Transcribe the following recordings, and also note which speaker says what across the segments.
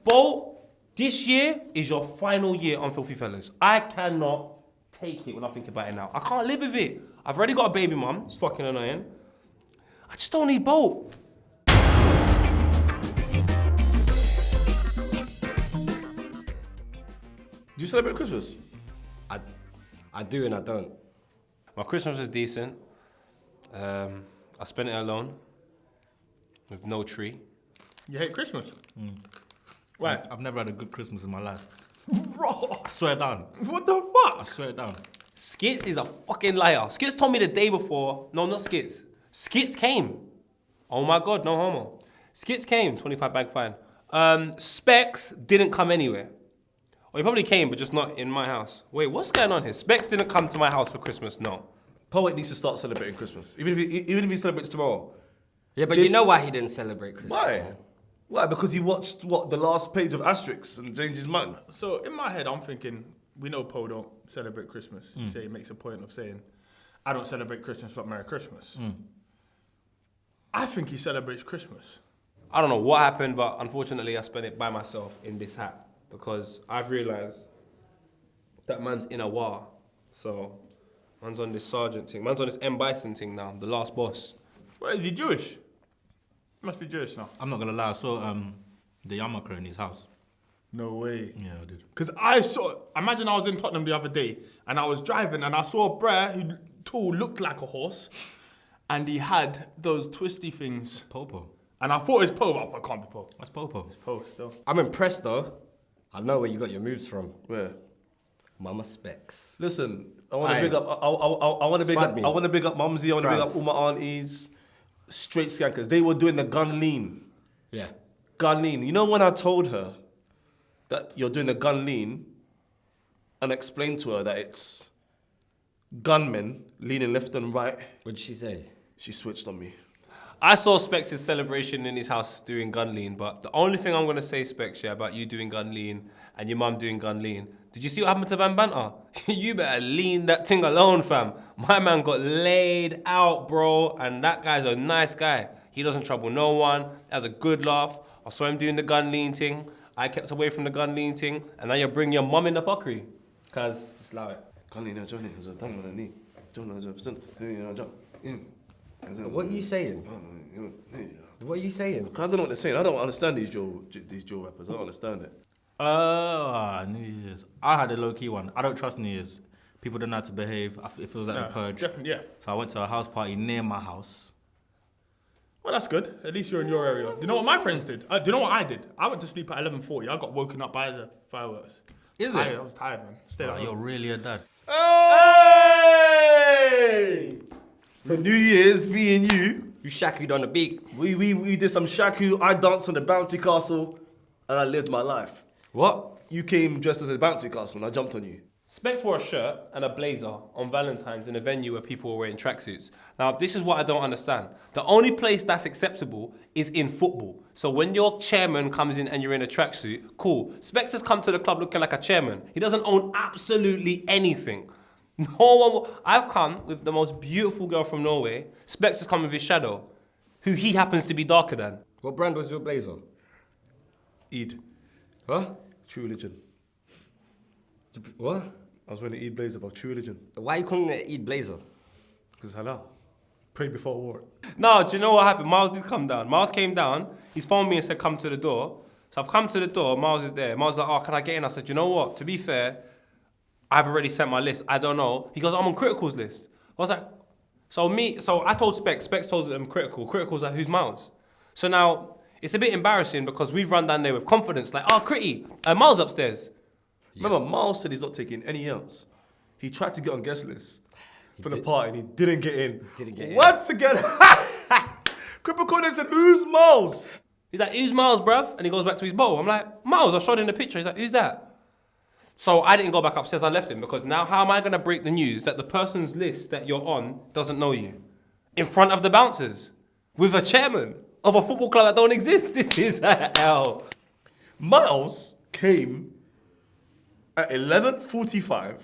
Speaker 1: Bo, this year is your final year on Filthy Fellas. I cannot take it when I think about it now. I can't live with it. I've already got a baby mum. It's fucking annoying. I just don't need Bo.
Speaker 2: Do you celebrate Christmas?
Speaker 3: I do and I don't.
Speaker 1: My Christmas is decent. I spent it alone with no tree.
Speaker 4: You hate Christmas? Why?
Speaker 5: I've never had a good Christmas in my life.
Speaker 4: Bro,
Speaker 5: I swear down.
Speaker 4: what the
Speaker 5: I
Speaker 4: fuck?
Speaker 5: swear down.
Speaker 1: Skits is a fucking liar. Skits told me the day before. No, not Skits. Skits came. Oh my God, no homo. Skits came, 25 bag fine. Specs didn't come anywhere. Or he probably came, but just not in my house. Wait, what's going on here? Specs didn't come to my house for Christmas, no.
Speaker 2: Poet needs to start celebrating Christmas. Even if he celebrates tomorrow.
Speaker 3: Yeah, but
Speaker 2: This-
Speaker 3: you know why he didn't celebrate Christmas?
Speaker 2: Why?
Speaker 3: though?
Speaker 2: Why? Because he watched, the last page of Asterix and changed his mind.
Speaker 4: So in my head, I'm thinking, we know Poe don't celebrate Christmas. You say he makes a point of saying, I don't celebrate Christmas, but Merry Christmas. I think he celebrates Christmas.
Speaker 1: I don't know what happened, but unfortunately I spent it by myself in this hat because I've realised that man's in a war. So, man's on this sergeant thing. Man's on this M. Bison thing now, the last boss.
Speaker 4: What, is he Jewish? He must be Jewish now.
Speaker 5: I'm not gonna lie, I saw the yarmulke in his house.
Speaker 4: No way.
Speaker 5: Yeah, I did.
Speaker 4: Because imagine I was in Tottenham the other day and I was driving and I saw a brer who tall looked like a horse and he had those twisty things.
Speaker 5: Popo.
Speaker 4: And I thought it was Poe, but it can't be Poe.
Speaker 5: What's Popo?
Speaker 4: Poe still.
Speaker 3: I'm impressed though. I know where you got your moves from.
Speaker 2: Where?
Speaker 3: Mama Specs.
Speaker 2: Listen, I want to
Speaker 3: Aye.
Speaker 2: big up. I want to big
Speaker 3: Spud
Speaker 2: up.
Speaker 3: me.
Speaker 2: I want to big up Mumsy. I want to big
Speaker 3: Drive.
Speaker 2: up all my aunties. Straight skankers. They were doing the gun lean.
Speaker 3: Yeah.
Speaker 2: Gun lean. You know when I told her that you're doing the gun lean, and explained to her that it's gunmen leaning left and right,
Speaker 3: What did she say?
Speaker 2: she switched on me.
Speaker 1: I saw Specs' celebration in his house doing gun lean, but the only thing I'm going to say, Specs, yeah, about you doing gun lean and your mum doing gun lean, did you see what happened to Van Banter? You better lean that thing alone, fam. My man got laid out, bro, and that guy's a nice guy. He doesn't trouble no one, has a good laugh. I saw him doing the gun lean thing. I kept away from the gun lean thing, and now you're bringing your mum in the fuckery. Cuz, just allow it.
Speaker 2: Gun lean, Johnny, there's a thumb on the knee.
Speaker 3: What are you saying? What are you saying?
Speaker 2: I don't know what they're saying. I don't understand these Joe rappers. I don't understand it.
Speaker 5: New Year's. I had a low-key one. I don't trust New Year's. People don't know how to behave. It feels like the purge.
Speaker 4: Definitely, yeah.
Speaker 5: So I went to a house party near my house.
Speaker 4: Well, that's good. At least you're in your area. Do you know what my friends did? Do you know what I did? I went to sleep at 11:40. I got woken up by the fireworks.
Speaker 5: Is
Speaker 4: I
Speaker 5: it?
Speaker 4: was tired, man. Stayed
Speaker 5: Oh,
Speaker 4: at
Speaker 5: you're
Speaker 4: home.
Speaker 5: really a dad.
Speaker 2: Hey! So New Year's, me and you,
Speaker 3: You shakied on the beat.
Speaker 2: we did some shaku. I danced on the bouncy castle, and I lived my life.
Speaker 3: What?
Speaker 2: You came dressed as a bouncy castle, and I jumped on you.
Speaker 1: Specs wore a shirt and a blazer on Valentine's in a venue where people were wearing tracksuits. Now, this is what I don't understand. The only place that's acceptable is in football. So when your chairman comes in and you're in a tracksuit, cool. Specs has come to the club looking like a chairman. He doesn't own absolutely anything. I've come with the most beautiful girl from Norway. Specs has come with his shadow, who he happens to be darker than.
Speaker 3: What brand was your blazer?
Speaker 2: Eid.
Speaker 3: Huh?
Speaker 2: True religion.
Speaker 3: What?
Speaker 2: I was wearing an Eid blazer about true religion.
Speaker 3: Why are you calling it Eid blazer?
Speaker 2: Because halal. Pray before war.
Speaker 1: No, do you know what happened? Miles did come down. Miles came down. He's phoned me and said, come to the door. So I've come to the door. Miles is there. Miles is like, oh, can I get in? I said, you know what? To be fair, I've already sent my list. I don't know. He goes, I'm on Critical's list. I was like, so I told Specs. Specs told them Critical. Critical's like, who's Miles? So now, it's a bit embarrassing because we've run down there with confidence. Like, oh, Critty, Miles upstairs.
Speaker 2: Remember, Miles said he's not taking any else. He tried to get on guest list for the party and he didn't get in.
Speaker 3: Didn't get in.
Speaker 2: Once again, Cripple Conan said, who's Miles?
Speaker 1: He's like, who's Miles, bruv? And he goes back to his bowl. I'm like, Miles, I showed him the picture. He's like, who's that? So I didn't go back upstairs, I left him because now how am I going to break the news that the person's list that you're on doesn't know you? In front of the bouncers, with a chairman of a football club that don't exist. This is hell.
Speaker 2: Miles came at 11:45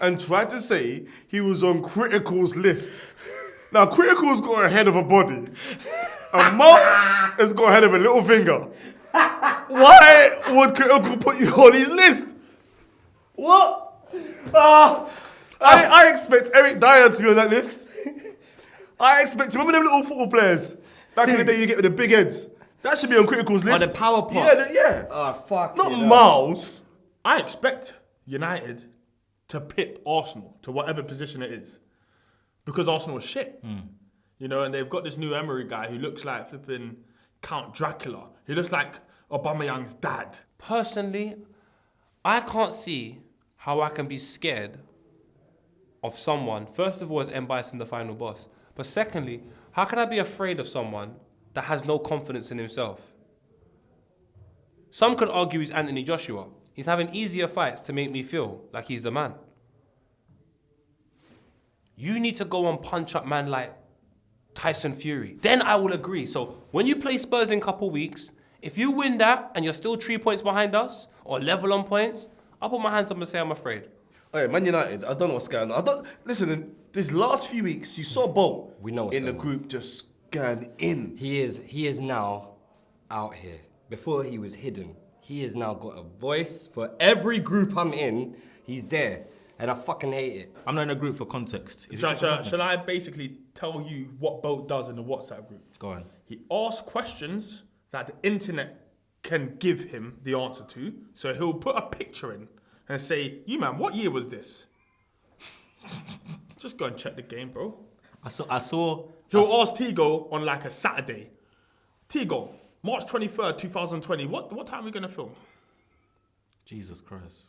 Speaker 2: and tried to say he was on Critical's list. Now, Critical's got a head of a body, and Miles has got a head of a little finger. Why would critical put you on his list? What? I expect Eric Dyer to be on that list. I expect. Remember them little football players back in the day? You get with the big heads. That should be on Critical's list.
Speaker 3: the power pop.
Speaker 2: Yeah.
Speaker 3: Oh, fuck.
Speaker 2: Not Miles.
Speaker 4: I expect United to pip Arsenal to whatever position it is. Because Arsenal is shit. You know, and they've got this new Emery guy who looks like flipping Count Dracula. He looks like Aubameyang's dad.
Speaker 1: Personally, I can't see how I can be scared of someone. First of all, as M. the final boss. But secondly, how can I be afraid of someone that has no confidence in himself? Some could argue he's Anthony Joshua. He's having easier fights to make me feel like he's the man. You need to go and punch up man like Tyson Fury. Then I will agree. So when you play Spurs in a couple weeks, if you win that and you're still 3 points behind us or level on points, I'll put my hands up and say I'm afraid.
Speaker 2: Hey, Man United, I don't know what's going on. Listen, these last few weeks, you saw Bolt
Speaker 3: We know what's
Speaker 2: in the
Speaker 3: going
Speaker 2: group just going in.
Speaker 3: He is now out here. Before he was hidden. He has now got a voice for every group I'm in. He's there. And I fucking hate it.
Speaker 5: I'm not in a group for context. Is it just for context?
Speaker 4: Shall I basically tell you what Boat does in the WhatsApp group?
Speaker 5: Go on.
Speaker 4: He asks questions that the internet can give him the answer to. So he'll put a picture in and say, "You man, what year was this?" Just go and check the game, bro.
Speaker 5: I saw.
Speaker 4: He'll ask Tigo on like a Saturday. Tigo, March 23rd, 2020. What time are we gonna film?
Speaker 5: Jesus Christ.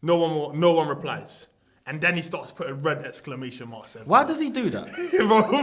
Speaker 4: No one replies. And then he starts putting red exclamation marks everywhere.
Speaker 5: Why does he do that?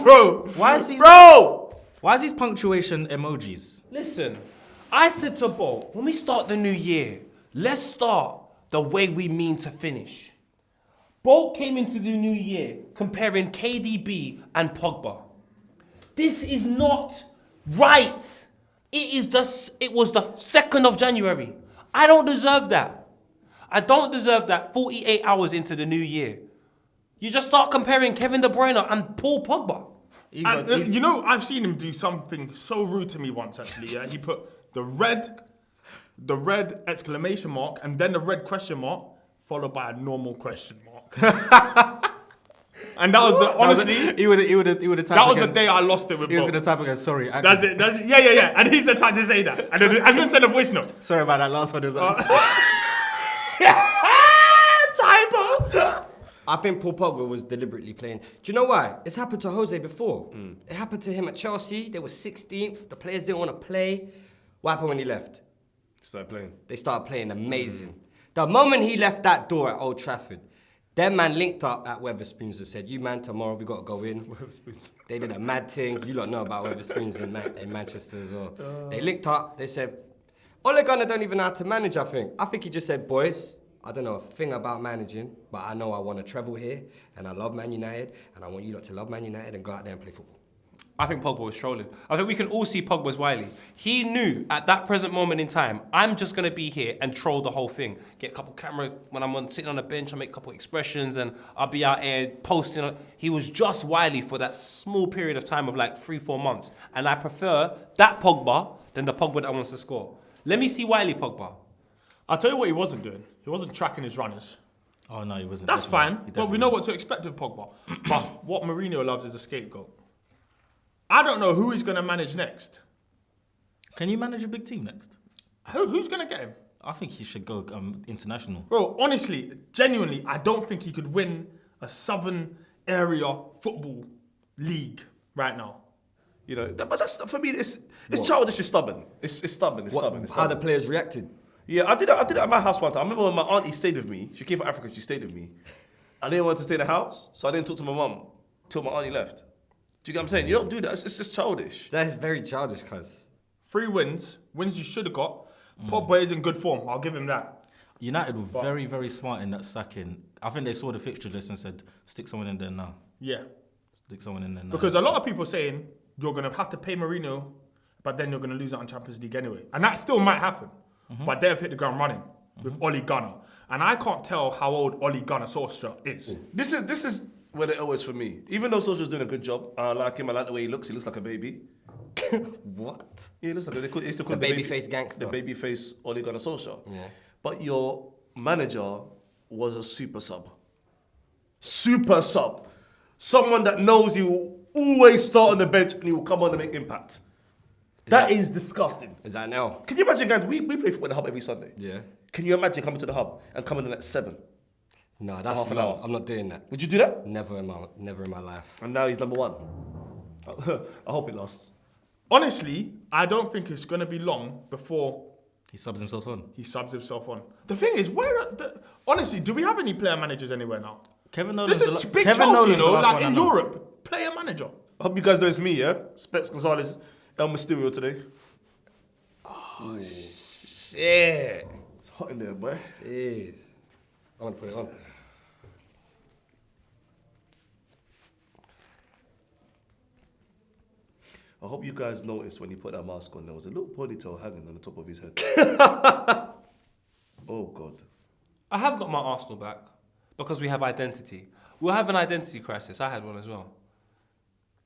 Speaker 4: bro?
Speaker 5: Why is he?
Speaker 4: Bro!
Speaker 5: Why is these punctuation emojis?
Speaker 1: Listen, I said to Bolt, when we start the new year, let's start the way we mean to finish. Bolt came into the new year comparing KDB and Pogba. This is not right. It was the 2nd of January. I don't deserve that. I don't deserve that 48 hours into the new year. You just start comparing Kevin De Bruyne and Paul Pogba.
Speaker 4: And, you know, I've seen him do something so rude to me once, actually. Yeah, he put the red exclamation mark and then the red question mark followed by a normal question mark. And that was honestly,
Speaker 5: he would have typed
Speaker 4: that was
Speaker 5: again.
Speaker 4: the day I lost it with
Speaker 5: He was
Speaker 4: Bob.
Speaker 5: gonna type again. Sorry.
Speaker 4: That's it. Yeah. And he's trying to say that. And then send a voice note.
Speaker 5: Sorry about that last one. It was
Speaker 4: Typo.
Speaker 3: I think Paul Pogba was deliberately playing. Do you know why? It's happened to Jose before. It happened to him at Chelsea. They were 16th. The players didn't want to play. What happened when he left?
Speaker 2: Start playing.
Speaker 3: They started playing amazing. The moment he left that door at Old Trafford, them man linked up at Weatherspoons and said, "You man, tomorrow we got to go in." They did a mad thing. You lot know about Weatherspoons in Manchester as well. They linked up. They said, Ole Gunnar don't even know how to manage, I think. I think he just said, "Boys, I don't know a thing about managing, but I know I want to travel here, and I love Man United, and I want you lot to love Man United and go out there and play football."
Speaker 1: I think Pogba was trolling. I think we can all see Pogba's wily. He knew at that present moment in time, I'm just going to be here and troll the whole thing. Get a couple camera, when I'm sitting on a bench, I make a couple expressions and I'll be out here posting. He was just wily for that small period of time of like 3-4 months. And I prefer that Pogba than the Pogba that wants to score. Let me see wily Pogba.
Speaker 4: I'll tell you what he wasn't doing. He wasn't tracking his runners.
Speaker 5: Oh no, he wasn't.
Speaker 4: That's
Speaker 5: definitely.
Speaker 4: fine,
Speaker 5: He
Speaker 4: but we
Speaker 5: definitely
Speaker 4: know what to expect with Pogba. But what Mourinho loves is a scapegoat. I don't know who he's going to manage next.
Speaker 5: Can you manage a big team next?
Speaker 4: Who's going to get him?
Speaker 5: I think he should go international.
Speaker 4: Bro, honestly, genuinely, I don't think he could win a southern area football league right now.
Speaker 2: You know, but that's for me. It's childish. It's stubborn. It's stubborn. It's stubborn. It's
Speaker 3: How
Speaker 2: stubborn.
Speaker 3: the players reacted.
Speaker 2: Yeah, I did it at my house one time. I remember when my auntie stayed with me. She came from Africa. She stayed with me. I didn't want to stay in the house, so I didn't talk to my mum till my auntie left. Do you get what I'm saying? You don't do that. It's just childish.
Speaker 3: That is very childish, cuz.
Speaker 4: 3 wins you should have got. Pogba is in good form. I'll give him that.
Speaker 5: United were very, very smart in that sacking. I think they saw the fixture list and said, stick someone in there now.
Speaker 4: Yeah.
Speaker 5: Stick someone in there now.
Speaker 4: Because a lot of people saying you're going to have to pay Mourinho, but then you're going to lose out on Champions League anyway. And that still might happen. But they've hit the ground running with Ole Gunnar. And I can't tell how old Ole Gunnar Solskjaer is.
Speaker 2: This is where it always for me. Even though Solskjaer's doing a good job, I like him. I like the way he looks. He looks like a baby.
Speaker 3: What?
Speaker 2: Yeah, listen, they used to call
Speaker 3: The
Speaker 2: him
Speaker 3: babyface gangster.
Speaker 2: The babyface Ole Gunnar Solskjaer.
Speaker 3: Yeah.
Speaker 2: But your manager was a super sub. Super sub. Someone that knows he will always start on the bench and he will come on and make impact. That is disgusting.
Speaker 3: Is that now?
Speaker 2: Can you imagine, guys? We play football at the hub every Sunday.
Speaker 3: Yeah.
Speaker 2: Can you imagine coming to the hub and coming in at 7?
Speaker 3: No, that's
Speaker 2: half an
Speaker 3: low.
Speaker 2: hour.
Speaker 3: I'm not doing that.
Speaker 2: Would you do that?
Speaker 3: Never in my life.
Speaker 2: And now he's number 1. I hope he lasts.
Speaker 4: Honestly, I don't think it's going to be long before
Speaker 5: He subs himself on.
Speaker 4: he subs himself on. The thing is, honestly, do we have any player managers anywhere now?
Speaker 5: Kevin Nolan's
Speaker 4: This is big Chelsea, you know, like in Europe. Player manager.
Speaker 2: I hope you guys know it's me, yeah? Specs Gonzalez, El Mysterio today.
Speaker 3: Shit.
Speaker 2: It's hot in there, boy.
Speaker 3: Jeez. I want to put it on.
Speaker 2: I hope you guys noticed when he put that mask on, there was a little ponytail hanging on the top of his head. Oh, God.
Speaker 1: I have got my Arsenal back because we have identity. We'll have an identity crisis. I had one as well.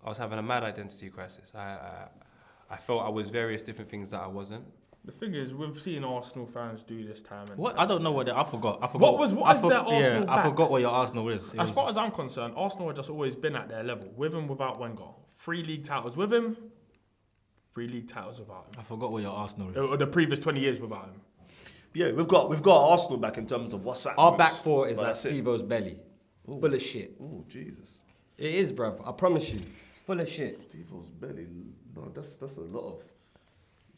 Speaker 1: I was having a mad identity crisis. I felt I was various different things that I wasn't.
Speaker 4: The thing is, we've seen Arsenal fans do this time. And
Speaker 5: What? I don't know what I forgot.
Speaker 4: What is their Arsenal
Speaker 5: Yeah, I
Speaker 4: back?
Speaker 5: forgot what your Arsenal is. It
Speaker 4: As
Speaker 5: was-
Speaker 4: far as I'm concerned, Arsenal have just always been at their level, with and without Wenger. 3 league titles with him, 3 league titles without him.
Speaker 5: I forgot what your Arsenal is.
Speaker 4: Or the previous 20 years without him.
Speaker 2: Yeah, we've got Arsenal back in terms of what's that.
Speaker 3: Our back four is
Speaker 2: But
Speaker 3: like
Speaker 2: that's it.
Speaker 3: Steve-O's belly. Full of shit.
Speaker 2: Oh, Jesus.
Speaker 3: It is, bruv. I promise you. It's full of shit.
Speaker 2: Steve-O's belly. No, that's a lot of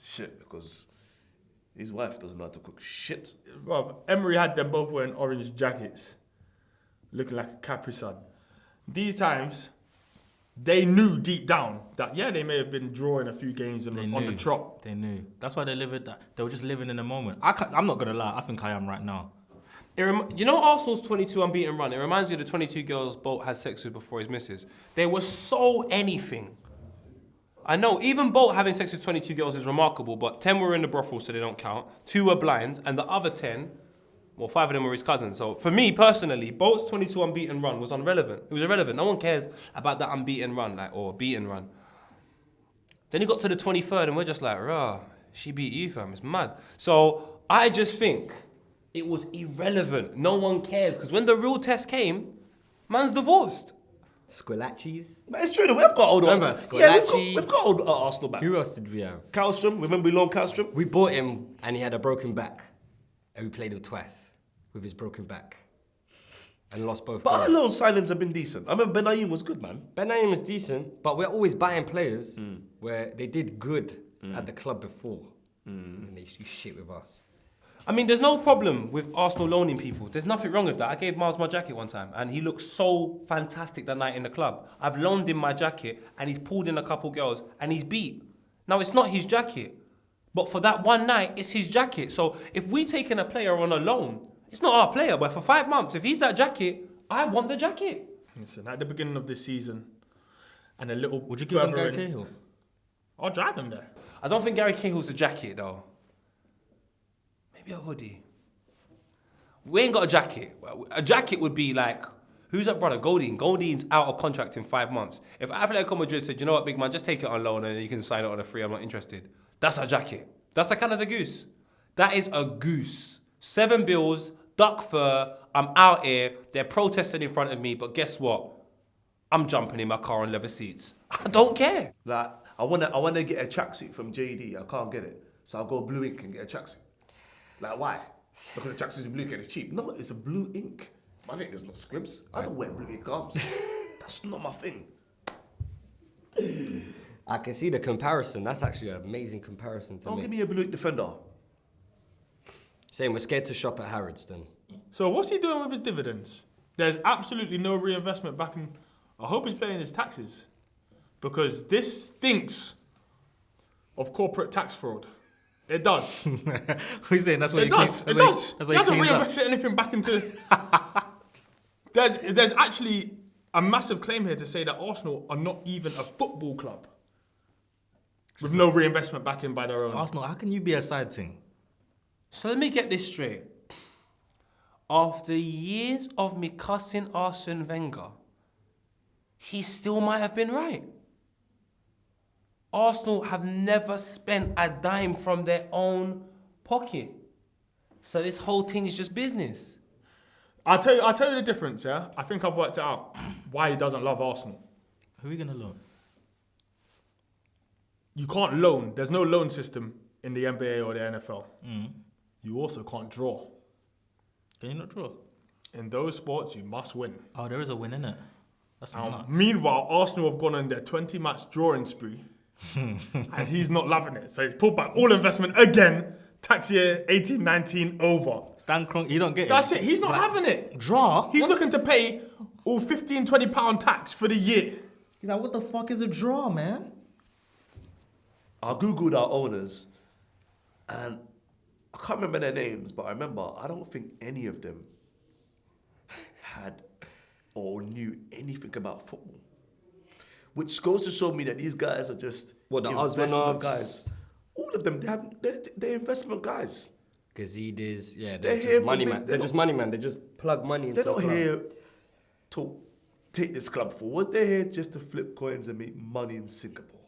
Speaker 2: shit because his wife doesn't know how to cook shit.
Speaker 4: Bruv, Emery had them both wearing orange jackets, looking like a Capri Sun. These times, they knew deep down that, yeah, they may have been drawing a few games on the trot.
Speaker 5: They knew. That's why they were just living in the moment. I'm not gonna lie. I think I am right now.
Speaker 1: You know Arsenal's 22 unbeaten run? It reminds me of the 22 girls Bolt had sex with before his missus. They were so anything. I know, even Bolt having sex with 22 girls is remarkable, but 10 were in the brothel, so they don't count. 2 were blind, and the other 10, well, 5 of them were his cousins. So for me, personally, Bolt's 22 unbeaten run was irrelevant. It was irrelevant. No one cares about that unbeaten run, or beaten run. Then he got to the 23rd, and we're just like, rah, she beat you, fam. It's mad. So I just think it was irrelevant. No one cares, because when the real test came, man's divorced.
Speaker 3: Squilacci's.
Speaker 2: But it's true, though, we've got old.
Speaker 3: Remember,
Speaker 2: Yeah,
Speaker 3: Scolacci.
Speaker 2: we've got old Arsenal back.
Speaker 3: Who else did we have?
Speaker 2: Kallstrom, remember we loaned Kallstrom?
Speaker 3: We bought him and he had a broken back. And we played him twice with his broken back. And lost both
Speaker 2: But our
Speaker 3: goals.
Speaker 2: loan signings have been decent. I remember Benayoun was good, man.
Speaker 3: Ben Naim was decent, but we're always buying players where they did good at the club before. And they do shit with us.
Speaker 1: I mean, there's no problem with Arsenal loaning people. There's nothing wrong with that. I gave Miles my jacket one time, and he looked so fantastic that night in the club. I've loaned him my jacket, and he's pulled in a couple girls, and he's beat. Now, it's not his jacket, but for that one night, it's his jacket. So if we taking a player on a loan, it's not our player, but for 5 months, if he's that jacket, I want the jacket.
Speaker 4: Listen, at the beginning of this season, and a little.
Speaker 5: Would you give him
Speaker 4: further
Speaker 5: Gary
Speaker 4: in-
Speaker 5: Cahill?
Speaker 4: I'll drive him there.
Speaker 1: I don't think Gary Cahill's the jacket, though. Maybe a hoodie. We ain't got a jacket. A jacket would be like, who's that brother? Goldine. Goldine's out of contract in 5 months. If Atletico Madrid said, you know what, big man, just take it on loan and you can sign it on a free, I'm not interested. That's a jacket. That's a Canada goose. That is a goose. 7 bills, duck fur, I'm out here, they're protesting in front of me, but guess what? I'm jumping in my car on leather seats. I don't care.
Speaker 2: Like, I wanna get a tracksuit from JD. I can't get it. So I'll go Blue Ink and get a tracksuit. Like, why? Because the tracksuit's in blue ink and it's cheap. No, it's a blue ink. My thing is not scripts. I don't wear blue ink arms. That's not my thing.
Speaker 3: I can see the comparison. That's actually an amazing comparison to
Speaker 2: Don't give
Speaker 3: me.
Speaker 2: me a blue ink defender.
Speaker 3: Saying we're scared to shop at Harrods then.
Speaker 4: So what's he doing with his dividends? There's absolutely no reinvestment back in. I hope he's paying his taxes, because this stinks of corporate tax fraud. It does.
Speaker 5: Who's saying that's what
Speaker 4: It does. It does.
Speaker 5: That's
Speaker 4: He
Speaker 5: what
Speaker 4: hasn't
Speaker 5: he cleans up.
Speaker 4: reinvested anything back into. There's actually a massive claim here to say that Arsenal are not even a football club with no reinvestment back in by their own.
Speaker 5: Arsenal, how can you be a side thing?
Speaker 1: So let me get this straight. After years of me cussing Arsene Wenger, he still might have been right. Arsenal have never spent a dime from their own pocket. So this whole thing is just business.
Speaker 4: I'll tell you the difference, yeah? I think I've worked it out why he doesn't love Arsenal.
Speaker 5: Who are we gonna loan?
Speaker 4: You can't loan. There's no loan system in the NBA or the NFL. You also can't draw.
Speaker 5: Can you not draw?
Speaker 4: In those sports, you must win.
Speaker 5: Oh, there is a win in it. That's nuts.
Speaker 4: Meanwhile, Arsenal have gone on their 20-match drawing spree, and he's not loving it. So he's pulled back all investment again. Tax year 18-19 over.
Speaker 5: Stan Kroenke, you don't get
Speaker 4: That's it. He's not having it.
Speaker 5: Draw?
Speaker 4: He's looking to pay all £15-20 tax for the year.
Speaker 5: He's like, what the fuck is a draw, man?
Speaker 2: I googled our owners, and I can't remember their names, but I remember I don't think any of them had or knew anything about football. Which goes to show me that these guys are just
Speaker 3: What, the
Speaker 2: investment
Speaker 3: Osmanovs?
Speaker 2: guys. All of them, they're investment guys.
Speaker 3: Gazidis, yeah,
Speaker 2: They're
Speaker 3: they're
Speaker 2: here
Speaker 3: just
Speaker 2: for
Speaker 3: money
Speaker 2: me.
Speaker 3: man. They're just money man. They just plug money into
Speaker 2: They're
Speaker 3: the
Speaker 2: not
Speaker 3: club.
Speaker 2: here to take this club forward. They're here just to flip coins and make money in Singapore.